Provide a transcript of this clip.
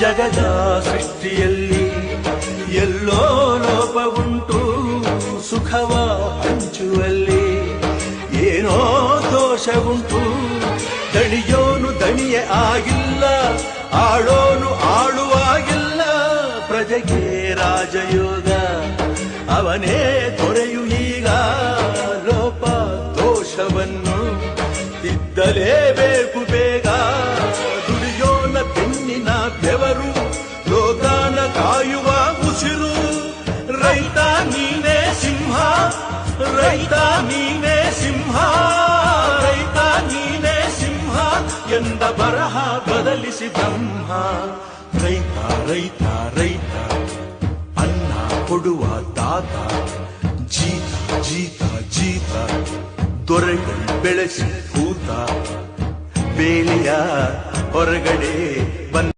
ಜಗದ ಸೃಷ್ಟಿಯಲ್ಲಿ ಎಲ್ಲೋ ಲೋಪವುಂಟು, ಸುಖವ ಹಂಚುವಲ್ಲಿ ಏನೋ ದೋಷವುಂಟು. ದಣಿಯೋನು ದಣಿಯೇ ಆಗಿಲ್ಲ, ಆಳೋನು ಆಳುವಾಗಿಲ್ಲ. ಪ್ರಜೆಗೆ ರಾಜಯೋಗ ಅವನೇ ದೊರೆಯು ಈಗ. ಲೋಪ ದೋಷವನ್ನು ತಿದ್ದಲೇಬೇಕು ಬೇಗ. ದುಡಿಯೋನ ಬೆನ್ನಿನ ಬೆವರು, ಲೋಕಾನ ಕಾಯುವ ಉಸಿರು. ರೈತ ನೀನೇ ಸಿಂಹ, ರೈತ ನೀನೇ ಸಿಂಹ, ರೈತ ನೀನೇ ಸಿಂಹ ಎಂದ ಬರಹ ಬದಲಿಸಿ ಬ್ರಹ್ಮ. ರೈತ ರೈತ ರೈತ ಅನ್ನ ಕೊಡುವ ದಾತ. ಜೀತ ಜೀತ ಜೀತ ದೊರೆಗಳು ಬೆಳೆಸಿ ಭೂತ. ಬೇಲಿಯ ಹೊರಗಡೆ ಬಂದ